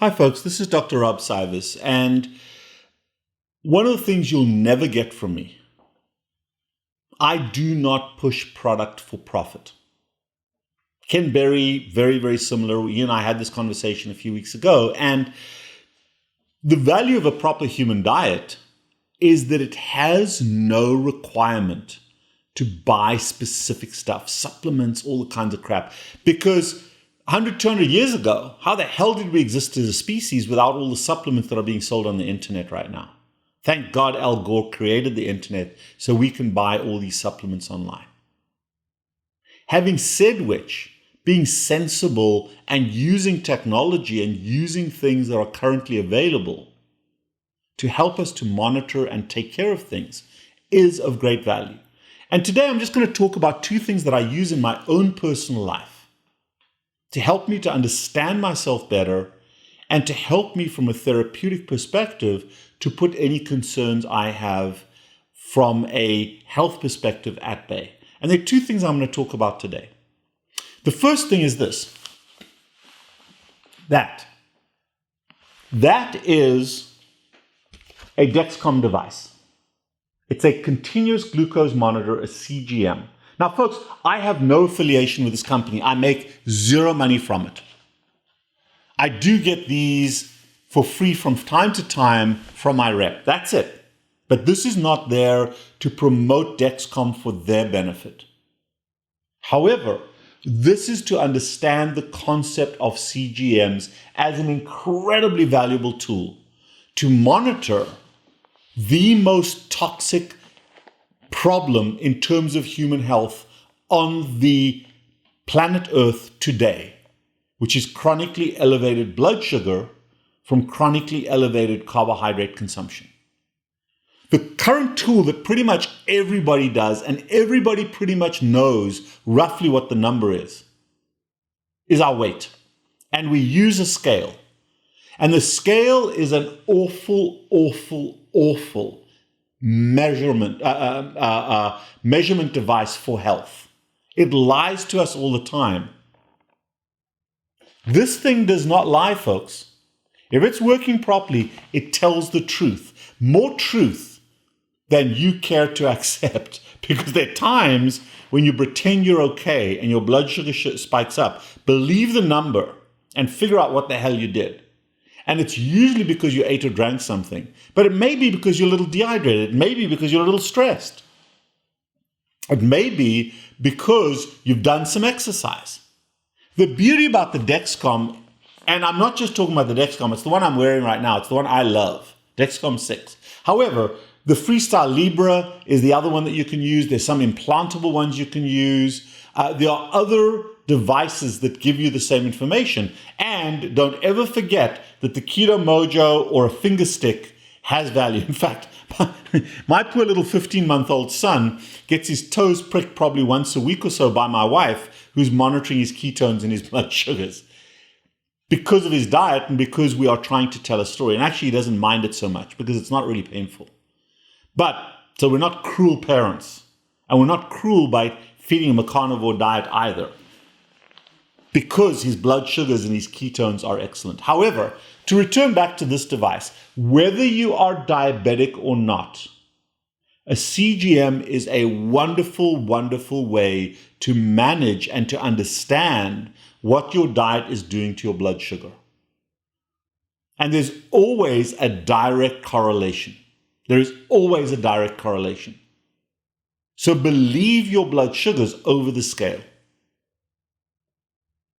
Hi folks, this is Dr. Rob CYWES, and one of the things you'll never get from me, I do not push product for profit. Ken Berry, very similar. You and I had this conversation a few weeks ago, and the value of a proper human diet is that it has no requirement to buy specific stuff, supplements, all the kinds of crap, because 100, 200 years ago, how the hell did we exist as a species without all the supplements that are being sold on the internet right now? Thank God Al Gore created the internet so we can buy all these supplements online. Having said which, being sensible and using technology and using things that are currently available to help us to monitor and take care of things is of great value. And today I'm just going to talk about two things that I use in my own personal life to help me to understand myself better and to help me from a therapeutic perspective to put any concerns I have from a health perspective at bay. And there are two things I'm going to talk about today. The first thing is this. That is a Dexcom device. It's a continuous glucose monitor, a CGM. Now, folks, I have no affiliation with this company. I make zero money from it. I do get these for free from time to time from my rep. That's it. But this is not there to promote Dexcom for their benefit. However, this is to understand the concept of CGMs as an incredibly valuable tool to monitor the most toxic problem in terms of human health on the planet Earth today, which is chronically elevated blood sugar from chronically elevated carbohydrate consumption. The current tool that pretty much everybody does, and everybody pretty much knows roughly what the number is our weight. And we use a scale. And the scale is an awful measurement device for health. It lies to us all the time. This thing does not lie, folks. If it's working properly, it tells the truth. More truth than you care to accept. Because there are times when you pretend you're okay and your blood sugar spikes up. Believe the number and figure out what the hell you did. And it's usually because you ate or drank something. But it may be because you're a little dehydrated. It may be because you're a little stressed. It may be because you've done some exercise. The beauty about the Dexcom, and I'm not just talking about the Dexcom, it's the one I'm wearing right now. It's the one I love, Dexcom 6. However, the Freestyle Libre is the other one that you can use. There's some implantable ones you can use. There are other devices that give you the same information. And don't ever forget that the Keto Mojo or a finger stick has value. In fact, my poor little 15-month-old son gets his toes pricked probably once a week or so by my wife, who's monitoring his ketones and his blood sugars because of his diet and because we are trying to tell a story. And actually, he doesn't mind it so much because it's not really painful. So we're not cruel parents. And we're not cruel by feeding him a carnivore diet either, because his blood sugars and his ketones are excellent. However, to return back to this device, whether you are diabetic or not, a CGM is a wonderful way to manage and to understand what your diet is doing to your blood sugar. And there's always a direct correlation. There is always a direct correlation. So believe your blood sugars over the scale.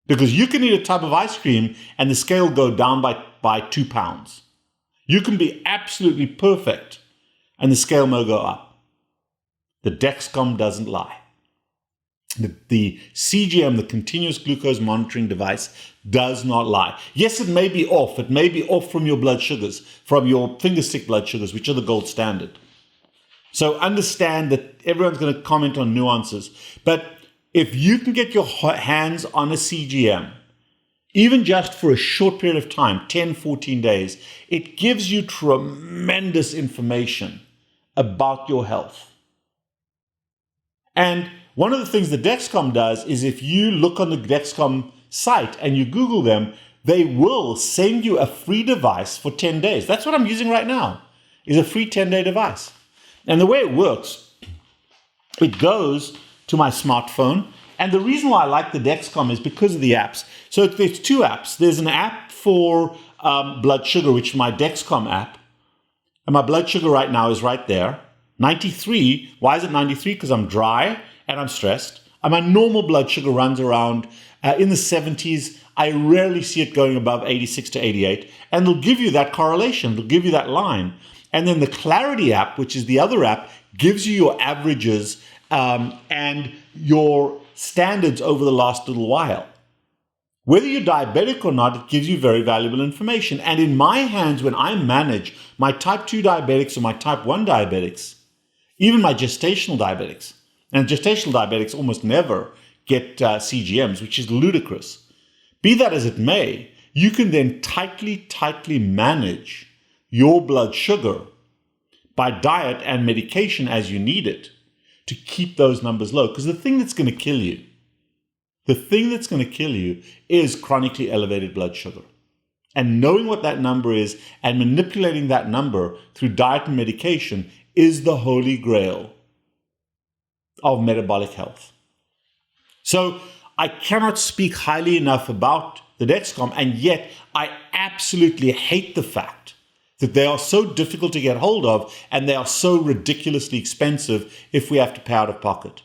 Because you can eat a tub of ice cream and the scale go down by 2 pounds. You can be absolutely perfect and the scale may go up. The Dexcom doesn't lie. The CGM, the continuous glucose monitoring device, does not lie. Yes, it may be off. It may be off from your blood sugars, from your finger stick blood sugars, which are the gold standard. So understand that everyone's going to comment on nuances. But if you can get your hands on a CGM, even just for a short period of time, 10, 14 days, it gives you tremendous information about your health. And one of the things that Dexcom does is if you look on the Dexcom site and you Google them, they will send you a free device for 10 days. That's what I'm using right now, is a free 10-day device. And the way it works, it goes to my smartphone. And the reason why I like the Dexcom is because of the apps. So there's two apps. There's an app for blood sugar, which is my Dexcom app. And my blood sugar right now is right there. 93. Why is it 93? Because I'm dry and I'm stressed. And my normal blood sugar runs around in the 70s. I rarely see it going above 86 to 88. And they'll give you that correlation. They'll give you that line. And then the Clarity app, which is the other app, gives you your averages and your standards over the last little while. Whether you're diabetic or not, it gives you very valuable information. And in my hands, when I manage my type 2 diabetics or my type 1 diabetics, even my gestational diabetics, and gestational diabetics almost never get CGMs, which is ludicrous. Be that as it may, you can then tightly manage your blood sugar by diet and medication as you need it to keep those numbers low. Because the thing that's going to kill you, is chronically elevated blood sugar. And knowing what that number is and manipulating that number through diet and medication is the holy grail of metabolic health. So I cannot speak highly enough about the Dexcom, and yet I absolutely hate the fact that they are so difficult to get hold of and they are so ridiculously expensive if we have to pay out of pocket.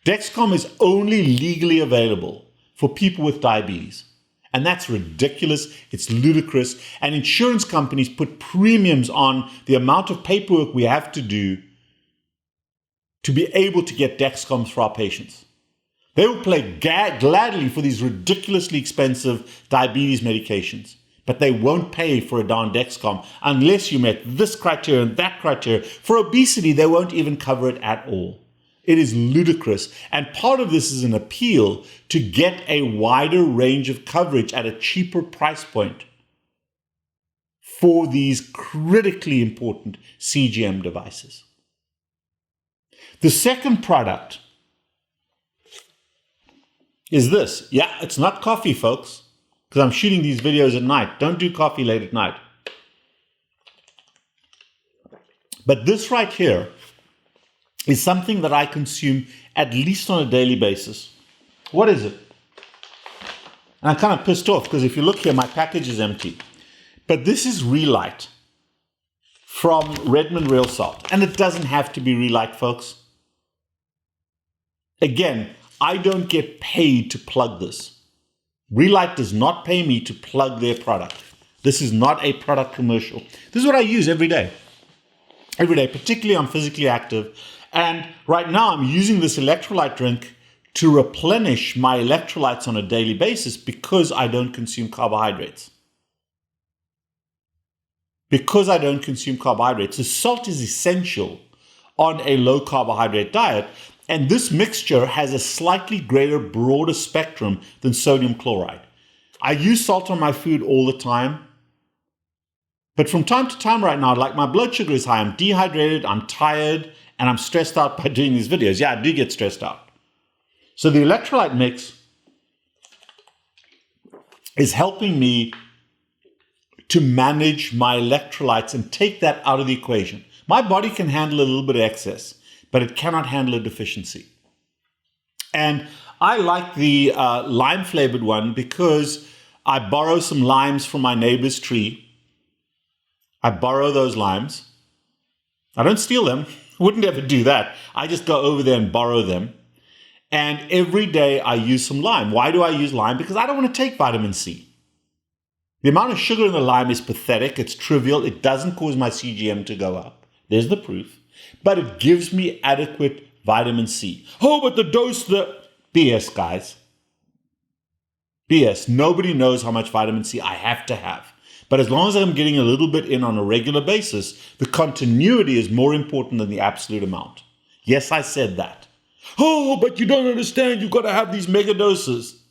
Dexcom is only legally available for people with diabetes. And that's ridiculous. It's ludicrous. And insurance companies put premiums on the amount of paperwork we have to do to be able to get Dexcoms for our patients. They will pay gladly for these ridiculously expensive diabetes medications, but they won't pay for a darn Dexcom unless you met this criteria and that criteria. For obesity, they won't even cover it at all. It is ludicrous. And part of this is an appeal to get a wider range of coverage at a cheaper price point for these critically important CGM devices. The second product is this. Yeah, it's not coffee, folks, because I'm shooting these videos at night. Don't do coffee late at night. But this right here is something that I consume at least on a daily basis. What is it? And I'm kind of pissed off because if you look here, my package is empty. But this is Relight from Redmond Real Salt. And it doesn't have to be Relight, folks. Again, I don't get paid to plug this. Relight does not pay me to plug their product. This is not a product commercial. This is what I use every day. Every day, particularly I'm physically active. And right now I'm using this electrolyte drink to replenish my electrolytes on a daily basis because I don't consume carbohydrates. Because I don't consume carbohydrates, the salt is essential on a low carbohydrate diet. And this mixture has a slightly greater, broader spectrum than sodium chloride. I use salt on my food all the time. But from time to time right now, like my blood sugar is high, I'm dehydrated, I'm tired, and I'm stressed out by doing these videos. Yeah, I do get stressed out. So the electrolyte mix is helping me to manage my electrolytes and take that out of the equation. My body can handle a little bit of excess, but it cannot handle a deficiency. And I like the lime-flavored one because I borrow some limes from my neighbor's tree. I borrow those limes. I don't steal them. Wouldn't ever do that. I just go over there and borrow them. And every day I use some lime. Why do I use lime? Because I don't want to take vitamin C. The amount of sugar in the lime is pathetic. It's trivial. It doesn't cause my CGM to go up. There's the proof. But it gives me adequate vitamin C. Oh, but the dose, BS, guys. BS. Nobody knows how much vitamin C I have to have. But as long as I'm getting a little bit in on a regular basis, the continuity is more important than the absolute amount. Yes, I said that. Oh, but you don't understand. You've got to have these mega doses.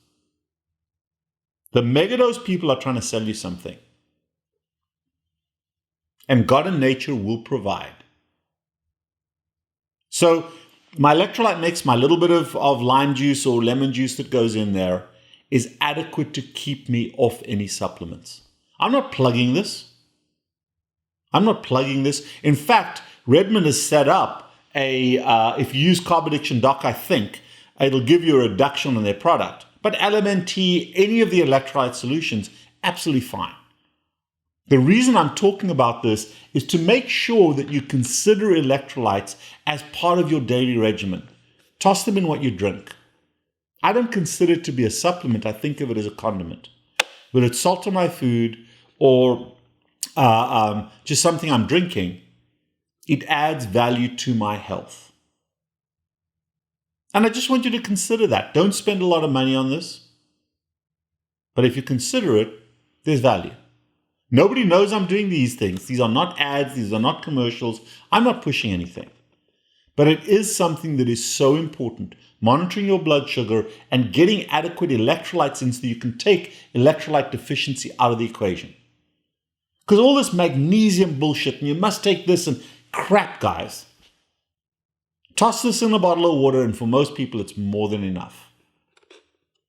The megadose people are trying to sell you something. And God and nature will provide. So my electrolyte mix, my little bit of lime juice or lemon juice that goes in there, is adequate to keep me off any supplements. I'm not plugging this. In fact, Redmond has set up if you use Carb Addiction Doc, I think, it'll give you a reduction on their product. But LMNT, any of the electrolyte solutions, absolutely fine. The reason I'm talking about this is to make sure that you consider electrolytes as part of your daily regimen. Toss them in what you drink. I don't consider it to be a supplement. I think of it as a condiment. Whether it's salt on my food or just something I'm drinking, it adds value to my health. And I just want you to consider that. Don't spend a lot of money on this. But if you consider it, there's value. Nobody knows I'm doing these things. These are not ads. These are not commercials. I'm not pushing anything. But it is something that is so important. Monitoring your blood sugar and getting adequate electrolytes in so you can take electrolyte deficiency out of the equation. Because all this magnesium bullshit, and you must take this and crap, guys. Toss this in a bottle of water, and for most people, it's more than enough.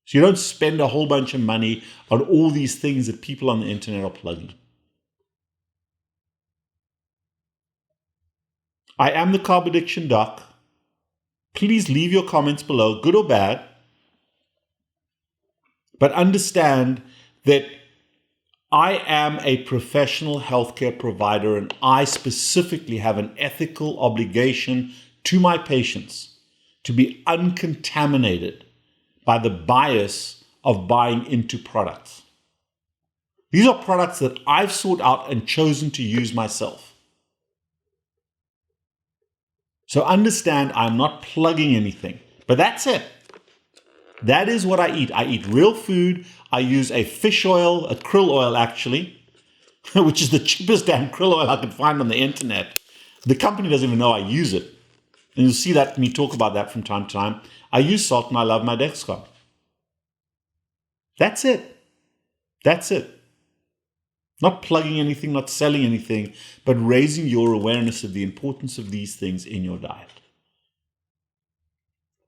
So you don't spend a whole bunch of money on all these things that people on the internet are plugging. I am the Carb Addiction Doc. Please leave your comments below, good or bad. But understand that I am a professional healthcare provider, and I specifically have an ethical obligation to my patients to be uncontaminated by the bias of buying into products. These are products that I've sought out and chosen to use myself. So understand, I'm not plugging anything, but that's it. That is what I eat. I eat real food. I use a fish oil, a krill oil actually, which is the cheapest damn krill oil I could find on the internet. The company doesn't even know I use it. And you'll see that me talk about that from time to time. I use salt and I love my Dexcom. That's it. Not plugging anything, not selling anything, but raising your awareness of the importance of these things in your diet.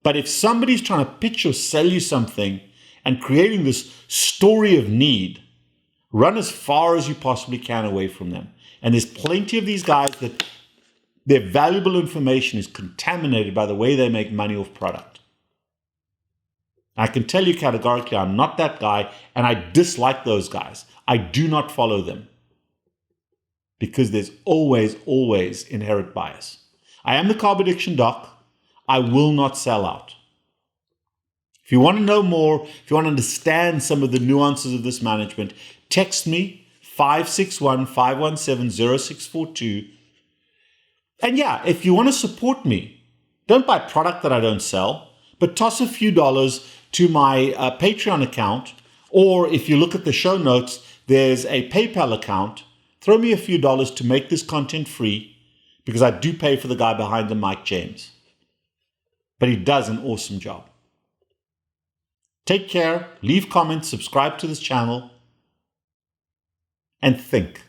But if somebody's trying to pitch or sell you something and creating this story of need, run as far as you possibly can away from them. And there's plenty of these guys that their valuable information is contaminated by the way they make money off product. I can tell you categorically, I'm not that guy, and I dislike those guys. I do not follow them because there's always inherent bias. I am the Carb Addiction Doc. I will not sell out. If you want to know more, if you want to understand some of the nuances of this management, text me 561-517-0642. And yeah, if you want to support me, don't buy product that I don't sell, but toss a few dollars to my Patreon account, or if you look at the show notes, there's a PayPal account. Throw me a few dollars to make this content free, because I do pay for the guy behind the Mike James. But he does an awesome job. Take care, leave comments, subscribe to this channel, and think.